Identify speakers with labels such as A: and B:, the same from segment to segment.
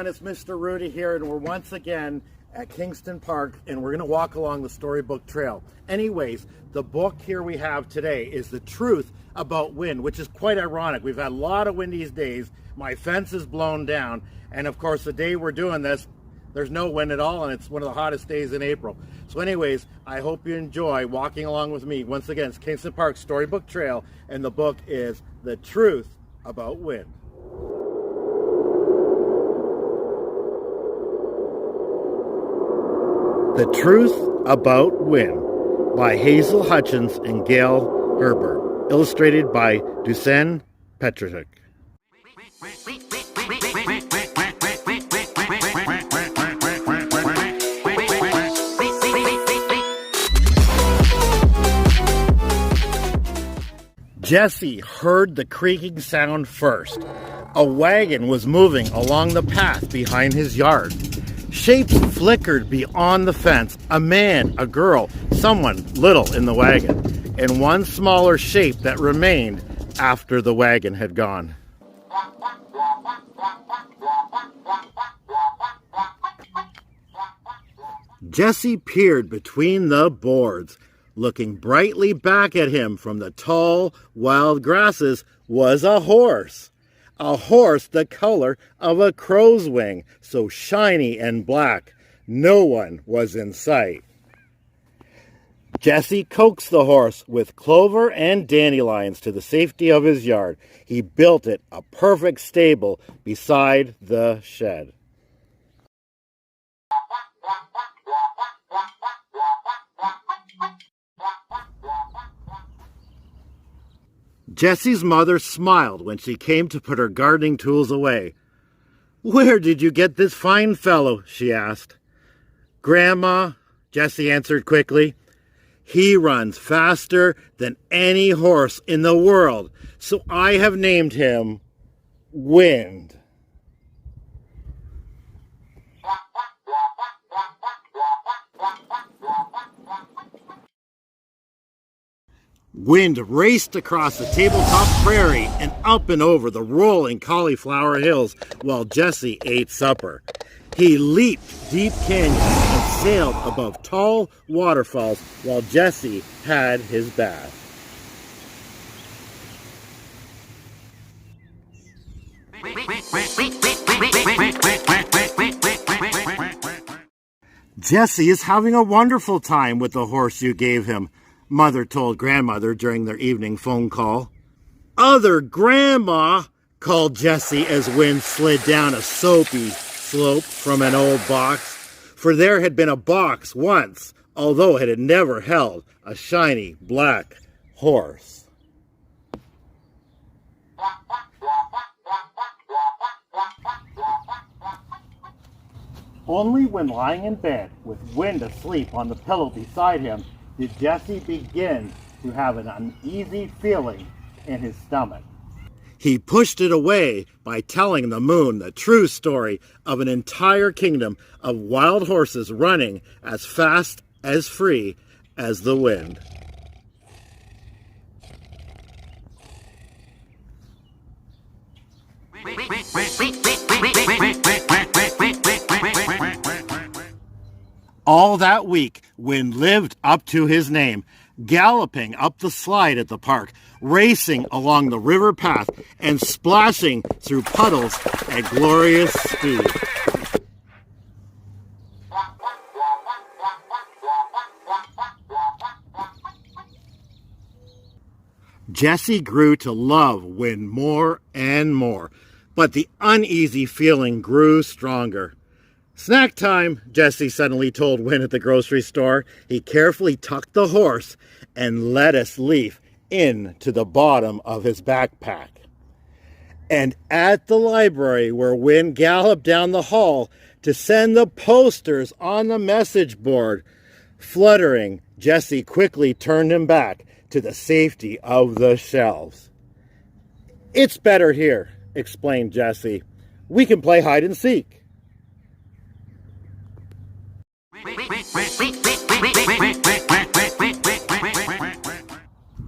A: everyone, it's Mr. Rudy here, and we're once again at Kingston Park, and we're going to walk along the Storybook Trail. Anyways, the book here we have today is The Truth About Wind, which is quite ironic. We've had a lot of windy days, my fence is blown down, and of course the day we're doing this, there's no wind at all, and it's one of the hottest days in April. So anyways, I hope you enjoy walking along with me. Once again, it's Kingston Park Storybook Trail, and the book is The Truth About Wind. The Truth About Wind by Hazel Hutchins and Gail Herbert. Illustrated by Dusan Petrovic. Jesse heard the creaking sound first. A wagon was moving along the path behind his yard. Shapes flickered beyond the fence. A man, a girl, someone little in the wagon, and one smaller shape that remained after the wagon had gone. Jesse peered between the boards. Looking brightly back at him from the tall, wild grasses was a horse. A horse the color of a crow's wing, so shiny and black, no one was in sight. Jesse coaxed the horse with clover and dandelions to the safety of his yard. He built it a perfect stable beside the shed. Jesse's mother smiled when she came to put her gardening tools away. "Where did you get this fine fellow?" she asked. "Grandma," Jesse answered quickly, "he runs faster than any horse in the world, so I have named him Wind." Wind raced across the tabletop prairie and up and over the rolling cauliflower hills while Jesse ate supper. He leaped deep canyons and sailed above tall waterfalls while Jesse had his bath. "Jesse is having a wonderful time with the horse you gave him," Mother told Grandmother during their evening phone call. "Other Grandma," called Jesse as Wind slid down a soapy slope from an old box. For there had been a box once, although it had never held a shiny black horse. Only when lying in bed with Wind asleep on the pillow beside him did Jesse begin to have an uneasy feeling in his stomach. He pushed it away by telling the moon the true story of an entire kingdom of wild horses running as fast as free as the wind. All that week, Wind lived up to his name, galloping up the slide at the park, racing along the river path, and splashing through puddles at glorious speed. Jesse grew to love Wind more and more, but the uneasy feeling grew stronger. "Snack time," Jesse suddenly told Wind at the grocery store. He carefully tucked the horse and lettuce leaf into the bottom of his backpack. And at the library, where Wind galloped down the hall to send the posters on the message board, fluttering, Jesse quickly turned him back to the safety of the shelves. "It's better here," explained Jesse. "We can play hide and seek."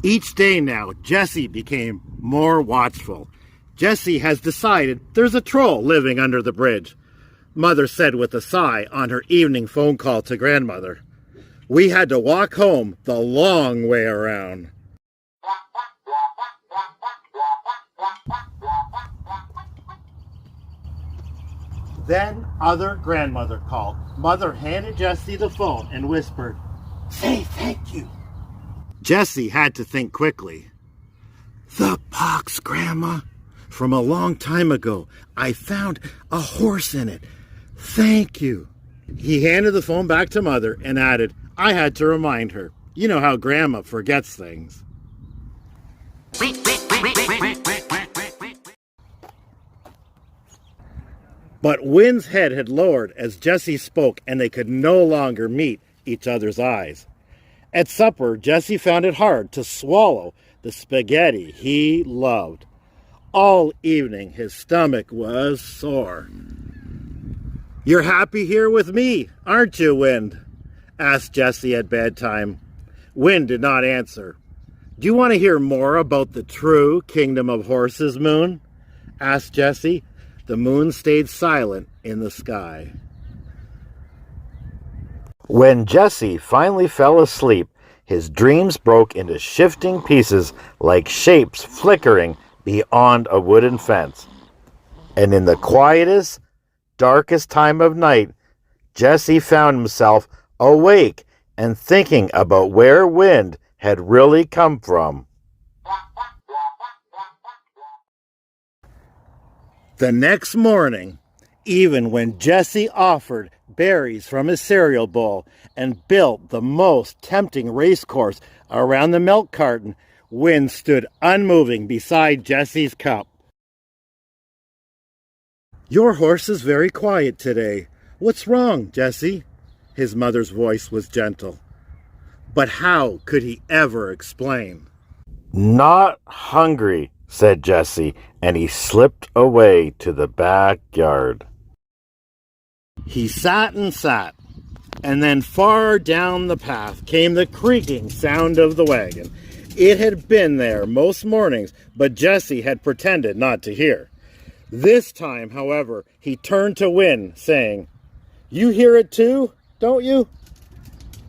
A: Each day now, Jesse became more watchful. Jesse has decided there's a troll living under the bridge. Mother said with a sigh on her evening phone call to grandmother. We had to walk home the long way around. Then other grandmother called. Mother handed Jessie the phone and whispered, "Say thank you." Jessie had to think quickly. "The box, Grandma. From a long time ago, I found a horse in it. Thank you." He handed the phone back to Mother and added, "I had to remind her. You know how Grandma forgets things." But Wynn's head had lowered as Jessie spoke, and they could no longer meet each other's eyes. At supper, Jessie found it hard to swallow the spaghetti he loved. All evening, his stomach was sore. "You're happy here with me, aren't you, Wynn?" asked Jessie at bedtime. Wynn did not answer. "Do you want to hear more about the true kingdom of horses, Moon?" asked Jessie. The moon stayed silent in the sky. When Jessie finally fell asleep, his dreams broke into shifting pieces like shapes flickering beyond a wooden fence. And in the quietest, darkest time of night, Jessie found himself awake and thinking about where wind had really come from. The next morning, even when Jessie offered berries from his cereal bowl and built the most tempting race course around the milk carton, Wynn stood unmoving beside Jessie's cup. "Your horse is very quiet today. What's wrong, Jessie?" His mother's voice was gentle. But how could he ever explain? "Not hungry," said Jessie, and he slipped away to the backyard. He sat and sat, and then far down the path came the creaking sound of the wagon. It had been there most mornings, but Jessie had pretended not to hear. This time, however, he turned to Wynn, saying, "You hear it too, don't you?"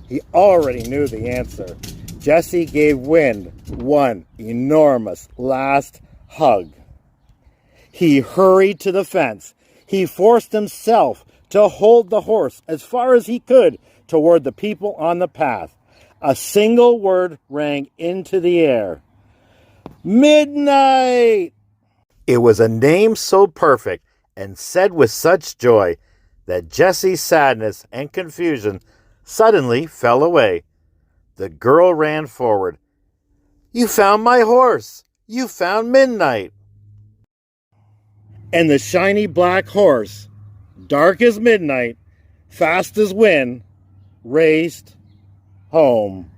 A: He already knew the answer. Jessie gave Wynn one enormous last hug. He hurried to the fence. He forced himself to hold the horse as far as he could toward the people on the path. A single word rang into the air. "Midnight!" It was a name so perfect and said with such joy that Jessie's sadness and confusion suddenly fell away. The girl ran forward. "You found my horse! You found midnight!" And the shiny black horse, dark as midnight, fast as wind, raced home.